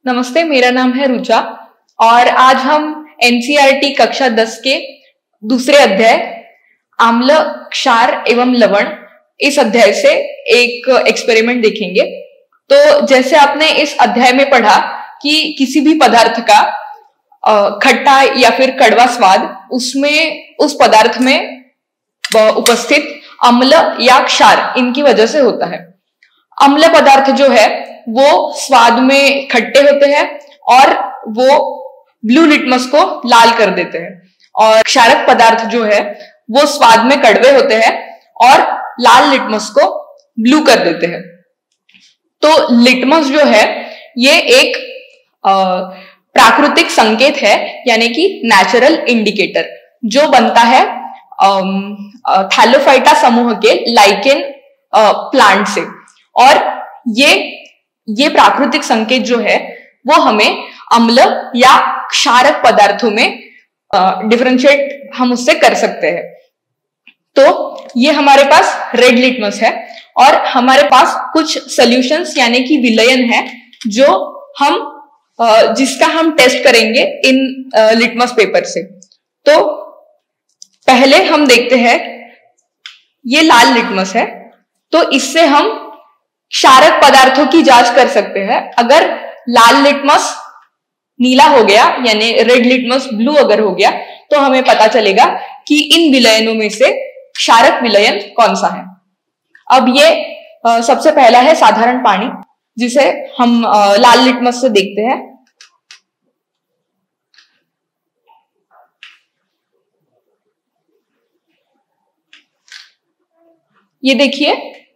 नमस्ते, मेरा नाम है रुचा और आज हम एनसीईआरटी कक्षा 10 के दूसरे अध्याय आम्ल, क्षार एवं लवण इस अध्याय से एक एक्सपेरिमेंट देखेंगे। तो जैसे आपने इस अध्याय में पढ़ा कि किसी भी पदार्थ का खट्टा या फिर कड़वा स्वाद उस पदार्थ में उपस्थित अम्ल या क्षार इनकी वजह से होता है। अम्ल पदार्थ जो है वो स्वाद में खट्टे होते हैं और वो ब्लू लिटमस को लाल कर देते हैं, और क्षारक पदार्थ जो है वो स्वाद में कड़वे होते हैं और लाल लिटमस को ब्लू कर देते हैं। तो लिटमस जो है ये एक प्राकृतिक संकेत है, यानी कि नेचुरल इंडिकेटर, जो बनता है थैलोफाइटा समूह के लाइकेन प्लांट से। और ये प्राकृतिक संकेत जो है वो हमें अम्ल या क्षारक पदार्थों में डिफरेंशिएट हम उससे कर सकते हैं। तो ये हमारे पास रेड लिटमस है और हमारे पास कुछ सॉल्यूशंस यानी कि विलयन है जो जिसका हम टेस्ट करेंगे इन लिटमस पेपर से। तो पहले हम देखते हैं, ये लाल लिटमस है, तो इससे हम क्षारक पदार्थों की जांच कर सकते हैं। अगर लाल लिटमस नीला हो गया यानी रेड लिटमस ब्लू अगर हो गया तो हमें पता चलेगा कि इन विलयनों में से क्षारक विलयन कौन सा है। अब ये सबसे पहला है साधारण पानी, जिसे हम लाल लिटमस से देखते हैं। ये देखिए,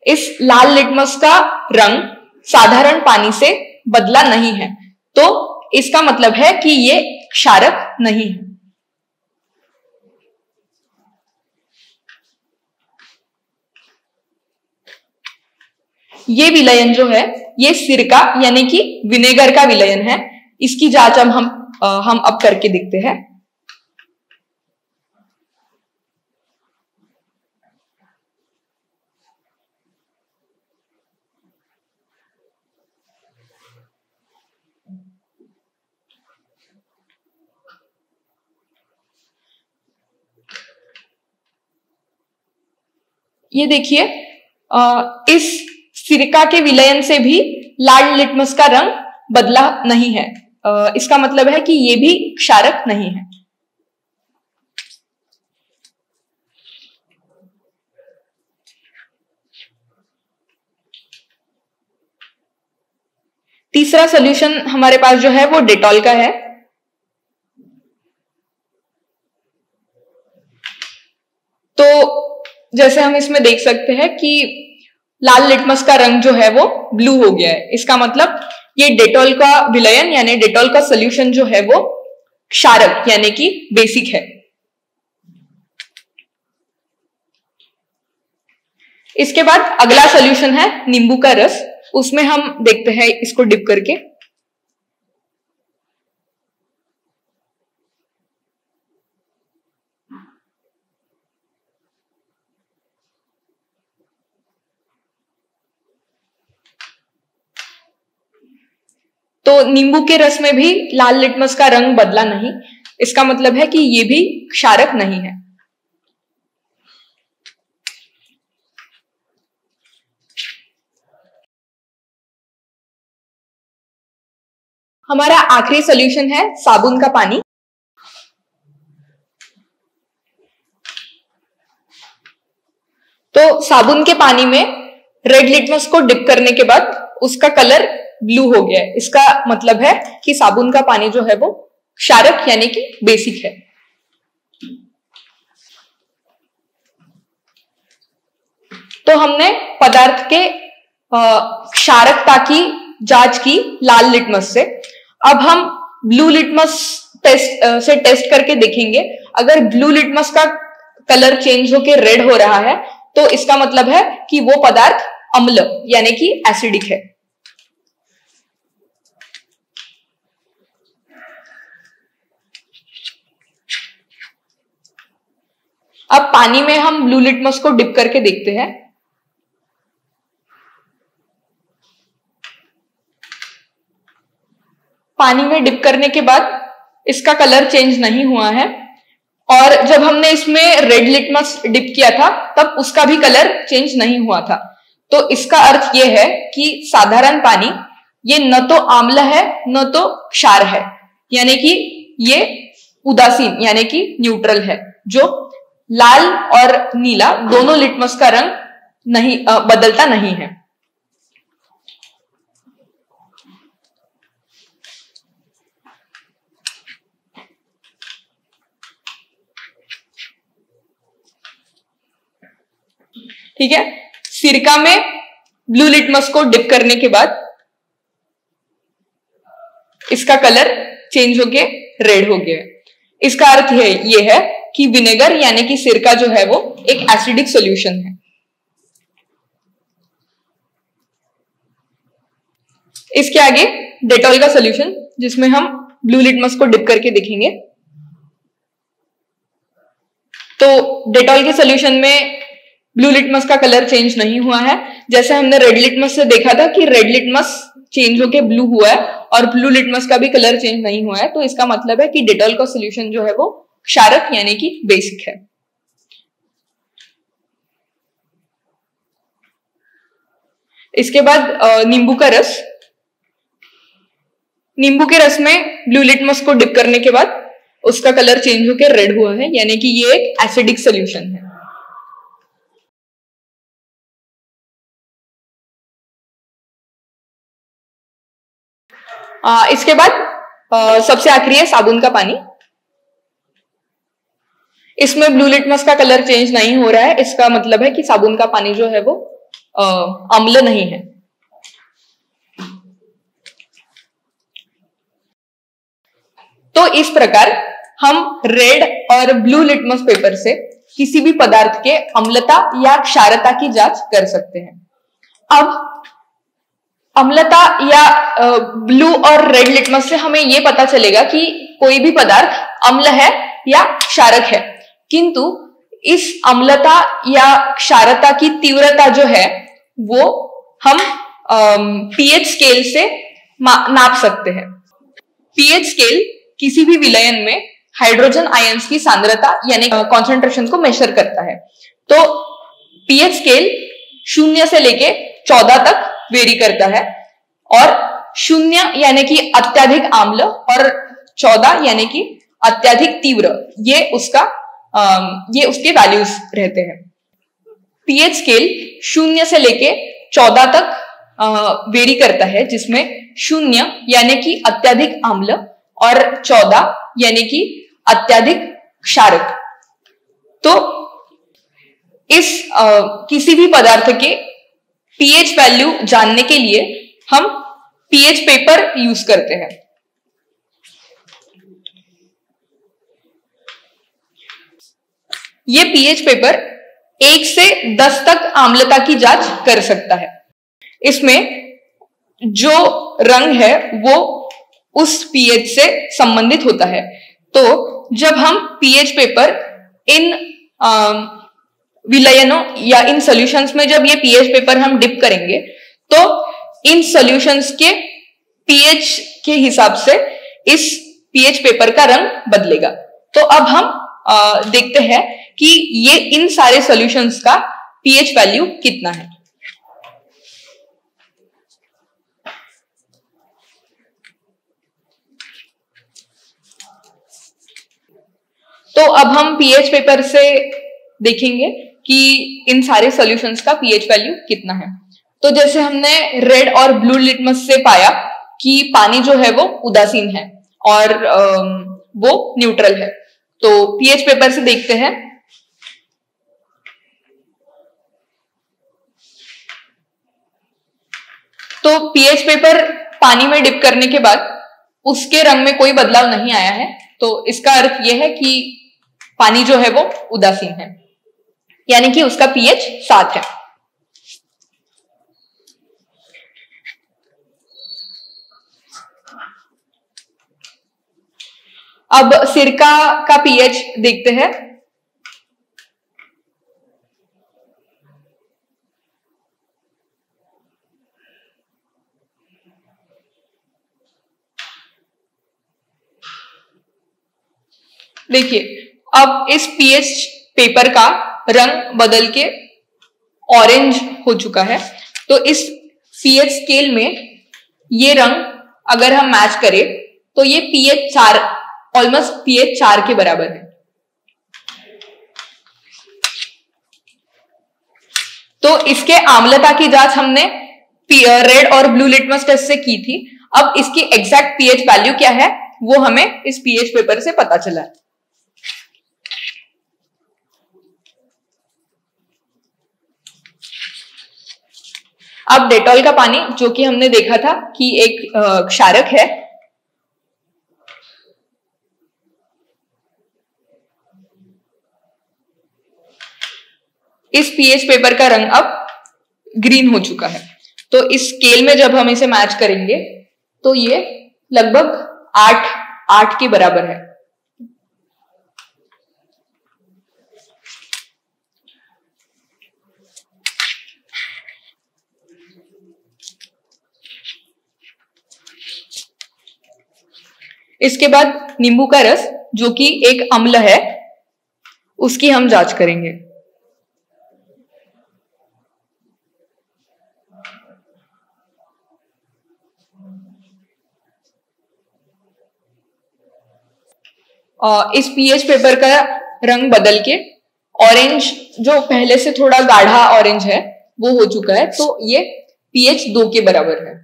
इस लाल लिटमस का रंग साधारण पानी से बदला नहीं है, तो इसका मतलब है कि ये क्षारक नहीं है। ये विलयन जो है ये सिरका यानी कि विनेगर का विलयन है। इसकी जांच हम अब करके देखते हैं। ये देखिए, इस सिरका के विलयन से भी लाल लिटमस का रंग बदला नहीं है। इसका मतलब है कि ये भी क्षारक नहीं है। तीसरा सॉल्यूशन हमारे पास जो है वो डेटॉल का है। तो जैसे हम इसमें देख सकते हैं कि लाल लिटमस का रंग जो है वो ब्लू हो गया है। इसका मतलब ये डेटॉल का विलयन यानी डेटॉल का सॉल्यूशन जो है वो क्षारक यानी कि बेसिक है। इसके बाद अगला सॉल्यूशन है नींबू का रस। उसमें हम देखते हैं इसको डिप करके। तो नींबू के रस में भी लाल लिटमस का रंग बदला नहीं। इसका मतलब है कि ये भी क्षारक नहीं है। हमारा आखिरी सॉल्यूशन है साबुन का पानी। तो साबुन के पानी में रेड लिटमस को डिप करने के बाद उसका कलर ब्लू हो गया है। इसका मतलब है कि साबुन का पानी जो है वो क्षारक यानी कि बेसिक है। तो हमने पदार्थ के क्षारकता की जांच की लाल लिटमस से। अब हम ब्लू लिटमस से टेस्ट करके देखेंगे। अगर ब्लू लिटमस का कलर चेंज होकर रेड हो रहा है तो इसका मतलब है कि वो पदार्थ अम्ल यानी कि एसिडिक है। अब पानी में हम ब्लू लिटमस को डिप करके देखते हैं। पानी में डिप करने के बाद इसका कलर चेंज नहीं हुआ है, और जब हमने इसमें रेड लिटमस डिप किया था तब उसका भी कलर चेंज नहीं हुआ था। तो इसका अर्थ यह है कि साधारण पानी ये न तो आम्ल है न तो क्षार है, यानी कि ये उदासीन यानी कि न्यूट्रल है, जो लाल और नीला दोनों लिटमस का रंग नहीं बदलता नहीं है। ठीक है, सिरका में ब्लू लिटमस को डिप करने के बाद इसका कलर चेंज होके रेड हो गया। इसका अर्थ ये है कि विनेगर यानी कि सिरका जो है वो एक एसिडिक सॉल्यूशन है। इसके आगे डेटॉल का सॉल्यूशन, जिसमें हम ब्लू लिटमस को डिप करके देखेंगे। तो डेटॉल के सॉल्यूशन में ब्लू लिटमस का कलर चेंज नहीं हुआ है, जैसे हमने रेड लिटमस से देखा था कि रेड लिटमस चेंज होके ब्लू हुआ है और ब्लू लिटमस का भी कलर चेंज नहीं हुआ है। तो इसका मतलब है कि डेटॉल का सॉल्यूशन जो है वो क्षारक यानी कि बेसिक है। इसके बाद नींबू का रस। नींबू के रस में ब्लू लिटमस को डिप करने के बाद उसका कलर चेंज होकर रेड हुआ है, यानी कि ये एक एसिडिक सॉल्यूशन है। इसके बाद सबसे आखिरी है साबुन का पानी। इसमें ब्लू लिटमस का कलर चेंज नहीं हो रहा है, इसका मतलब है कि साबुन का पानी जो है वो अम्ल नहीं है। तो इस प्रकार हम रेड और ब्लू लिटमस पेपर से किसी भी पदार्थ के अम्लता या क्षारता की जांच कर सकते हैं। अब अम्लता या ब्लू और रेड लिटमस से हमें यह पता चलेगा कि कोई भी पदार्थ अम्ल है या क्षारक है, किंतु इस अम्लता या क्षारता की तीव्रता जो है वो हम पीएच स्केल से नाप सकते हैं। पीएच स्केल किसी भी विलयन में हाइड्रोजन आयंस की सांद्रता यानी कॉन्सेंट्रेशन को मेजर करता है। तो पीएच स्केल 0 से लेके 14 तक वेरी करता है, और 0 यानी कि अत्यधिक आम्ल और 14 यानी कि अत्यधिक तीव्र, ये उसके वैल्यूज रहते हैं। पीएच स्केल 0 से लेके 14 तक वेरी करता है, जिसमें 0 यानी कि अत्यधिक आम्ल और 14 यानी कि अत्यधिक क्षारक। तो इस किसी भी पदार्थ के पीएच वैल्यू जानने के लिए हम पीएच पेपर यूज करते हैं। ये पीएच पेपर 1 से 10 तक आम्लता की जांच कर सकता है। इसमें जो रंग है वो उस पीएच से संबंधित होता है। तो जब हम पीएच पेपर इन विलयनों या इन सॉल्यूशंस में जब ये पीएच पेपर हम डिप करेंगे तो इन सॉल्यूशंस के पीएच के हिसाब से इस पीएच पेपर का रंग बदलेगा। तो अब हम देखते हैं कि ये इन सारे सॉल्यूशंस का पीएच वैल्यू कितना है। तो अब हम पीएच पेपर से देखेंगे कि इन सारे सॉल्यूशंस का पीएच वैल्यू कितना है। तो जैसे हमने रेड और ब्लू लिटमस से पाया कि पानी जो है वो उदासीन है और वो न्यूट्रल है, तो पीएच पेपर से देखते हैं। तो पीएच पेपर पानी में डिप करने के बाद उसके रंग में कोई बदलाव नहीं आया है, तो इसका अर्थ यह है कि पानी जो है वो उदासीन है, यानी कि उसका पीएच 7 है। अब सिरका का पीएच देखते हैं। देखिए, अब इस पीएच पेपर का रंग बदल के ऑरेंज हो चुका है। तो इस पीएच स्केल में ये रंग अगर हम मैच करें तो ये पीएच 4, ऑलमोस्ट पीएच 4 के बराबर है। तो इसके आम्लता की जांच हमने रेड और ब्लू लिटमस टेस्ट से की थी। अब इसकी एग्जैक्ट पीएच वैल्यू क्या है वो हमें इस पीएच पेपर से पता चला है। अब डेटॉल का पानी, जो कि हमने देखा था कि एक क्षारक है, इस पीएच पेपर का रंग अब ग्रीन हो चुका है। तो इस स्केल में जब हम इसे मैच करेंगे तो ये लगभग 8 के बराबर है। इसके बाद नींबू का रस, जो कि एक अम्ल है, उसकी हम जांच करेंगे। इस पीएच पेपर का रंग बदल के ऑरेंज, जो पहले से थोड़ा गाढ़ा ऑरेंज है, वो हो चुका है। तो ये पीएच 2 के बराबर है।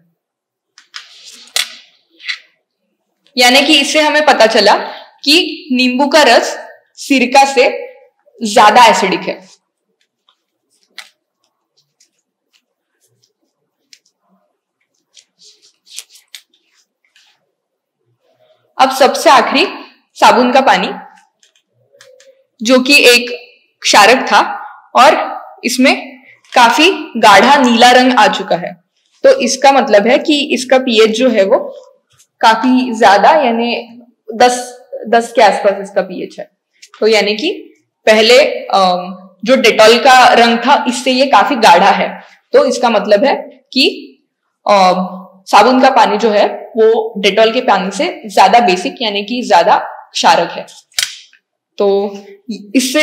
यानी कि इससे हमें पता चला कि नींबू का रस सिरका से ज्यादा एसिडिक है। अब सबसे आखिरी साबुन का पानी, जो कि एक क्षारक था और इसमें काफी गाढ़ा नीला रंग आ चुका है। तो इसका मतलब है कि इसका पीएच जो है वो काफी ज्यादा, यानी 10 के आसपास इसका पीएच है। तो यानी कि पहले जो डेटॉल का रंग था इससे ये काफी गाढ़ा है। तो इसका मतलब है कि साबुन का पानी जो है वो डेटॉल के पानी से ज्यादा बेसिक, यानी कि ज्यादा क्षारक है। तो इससे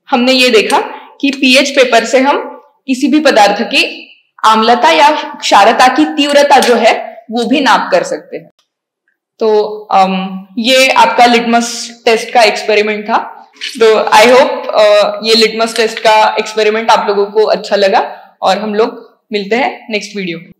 हमने ये देखा कि पीएच पेपर से हम किसी भी पदार्थ की आम्लता या क्षारता की तीव्रता जो है वो भी नाप कर सकते हैं। तो ये आपका लिटमस टेस्ट का एक्सपेरिमेंट था। तो आई होप ये लिटमस टेस्ट का एक्सपेरिमेंट आप लोगों को अच्छा लगा और हम लोग मिलते हैं नेक्स्ट वीडियो में।